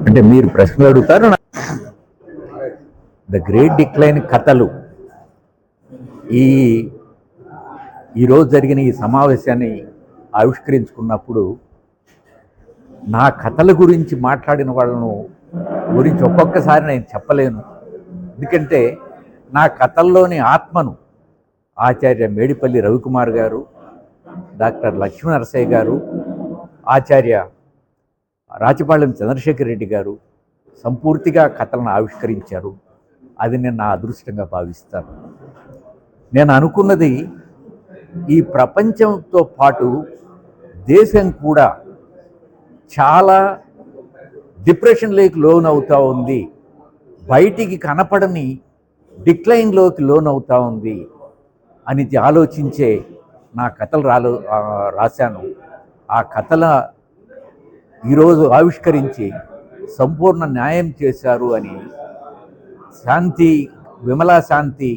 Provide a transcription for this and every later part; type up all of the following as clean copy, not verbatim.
అంటే మీరు ప్రశ్నలు అడుగుతారు. ద గ్రేట్ డిక్లైన్ కథలు ఈ ఈరోజు జరిగిన ఈ సమావేశాన్ని ఆవిష్కరించుకున్నప్పుడు నా కథల గురించి మాట్లాడిన వాళ్ళను గురించి ఒక్కొక్కసారి నేను చెప్పలేను. ఎందుకంటే నా కథల్లోని ఆత్మను ఆచార్య మేడిపల్లి రవికుమార్ గారు, డాక్టర్ లక్ష్మీనరసయ్య గారు, ఆచార్య రాచపాళెం చంద్రశేఖర్ రెడ్డి గారు సంపూర్తిగా కథలను ఆవిష్కరించారు. అది నేను నా అదృష్టంగా భావిస్తాను. నేను అనుకున్నది ఈ ప్రపంచంతో పాటు దేశం కూడా చాలా డిప్రెషన్లోకి లోన్ అవుతూ ఉంది, బయటికి కనపడని డిక్లైన్లోకి లోన్ అవుతూ ఉంది అని ఆలోచించే నా కథలు రాశాను. ఆ కథల ఈరోజు ఆవిష్కరించి సంపూర్ణ న్యాయం చేశారు అని విమలా శాంతి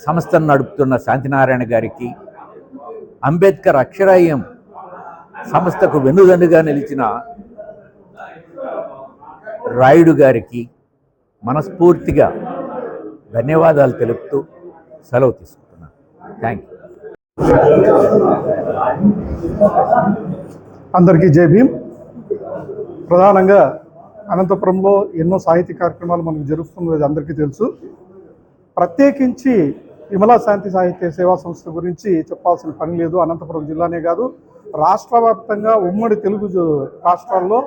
సంస్థను నడుపుతున్న శాంతినారాయణ గారికి, అంబేద్కర్ అక్షరాయ్యం సంస్థకు వెన్నుదన్నుగా నిలిచిన రాయుడు గారికి మనస్ఫూర్తిగా ధన్యవాదాలు తెలుపుతూ సెలవు తీసుకుంటున్నాను. Thank you. అందరికీ జై భీమ్. ప్రధానంగా అనంతపురంలో ఎన్నో సాహిత్య కార్యక్రమాలు మనకు జరుగుతున్నది అందరికీ తెలుసు. ప్రత్యేకించి విమలా శాంతి సాహిత్య సేవా సంస్థ గురించి చెప్పాల్సిన పని లేదు. అనంతపురం జిల్లానే కాదు, రాష్ట్ర వ్యాప్తంగా ఉమ్మడి తెలుగు రాష్ట్రాల్లో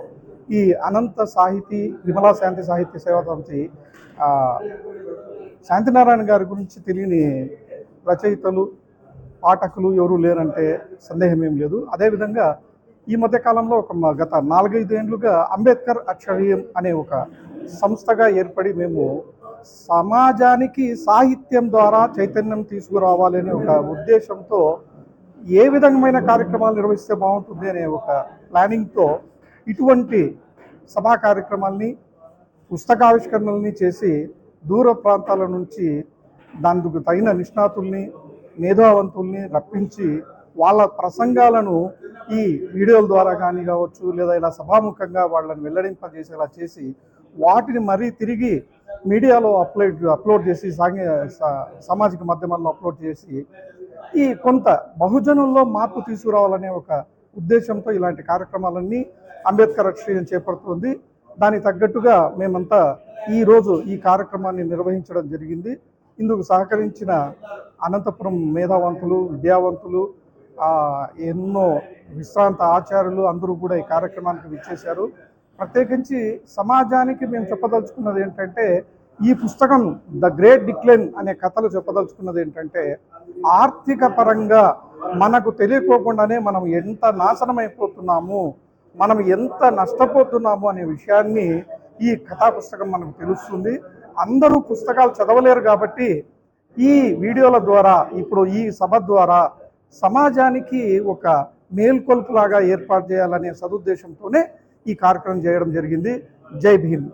ఈ విమలా శాంతి సాహిత్య సేవా సమితి శాంతినారాయణ గారి గురించి తెలియని రచయితలు, పాఠకులు ఎవరూ లేరంటే సందేహం ఏం లేదు. అదేవిధంగా ఈ మధ్యకాలంలో గత 4-5 ఏళ్లుగా అంబేద్కర్ అక్షరీయం అనే ఒక సంస్థగా ఏర్పడి మేము సమాజానికి సాహిత్యం ద్వారా చైతన్యం తీసుకురావాలనే ఒక ఉద్దేశంతో ఏ విధమైన కార్యక్రమాలు నిర్వహిస్తే బాగుంటుంది అనే ఒక ప్లానింగ్తో ఇటువంటి సభా కార్యక్రమాల్ని, పుస్తకావిష్కరణల్ని చేసి దూర ప్రాంతాల నుంచి దానికి తగిన నిష్ణాతుల్ని, మేధావంతుల్ని రప్పించి వాళ్ళ ప్రసంగాలను ఈ వీడియోల ద్వారా కానీ కావచ్చు, లేదా ఇలా సభాముఖంగా వాళ్ళని వెల్లడింపజేసేలా చేసి వాటిని మరీ తిరిగి మీడియాలో అప్లోడ్ చేసి సామాజిక మాధ్యమాల్లో అప్లోడ్ చేసి ఈ కొంత బహుజనుల్లో మార్పు తీసుకురావాలనే ఒక ఉద్దేశంతో ఇలాంటి కార్యక్రమాలన్నీ అంబేద్కర్ అక్షరీయం చేపడుతుంది. దానికి తగ్గట్టుగా మేమంతా ఈరోజు ఈ కార్యక్రమాన్ని నిర్వహించడం జరిగింది. ఇందుకు సహకరించిన అనంతపురం మేధావంతులు, విద్యావంతులు, ఎన్నో విశ్రాంత ఆచార్యులు అందరూ కూడా ఈ కార్యక్రమానికి విచ్చేశారు. ప్రత్యేకించి సమాజానికి మేము చెప్పదలుచుకున్నది ఏంటంటే, ఈ పుస్తకం ద గ్రేట్ డిక్లైన్ అనే కథలు చెప్పదలుచుకున్నది ఏంటంటే, ఆర్థిక పరంగా మనకు తెలియకోకుండానే మనం ఎంత నాశనమైపోతున్నాము, మనం ఎంత నష్టపోతున్నాము అనే విషయాన్ని ఈ కథా పుస్తకం మనకు తెలుస్తుంది. అందరూ పుస్తకాలు చదవలేరు కాబట్టి ఈ వీడియోల ద్వారా, ఇప్పుడు ఈ సభ ద్వారా సమాజానికి ఒక మేల్కొల్పులాగా ఏర్పాటు చేయాలనే సదుద్దేశంతోనే ఈ కార్యక్రమం చేయడం జరిగింది. జై భీమ్.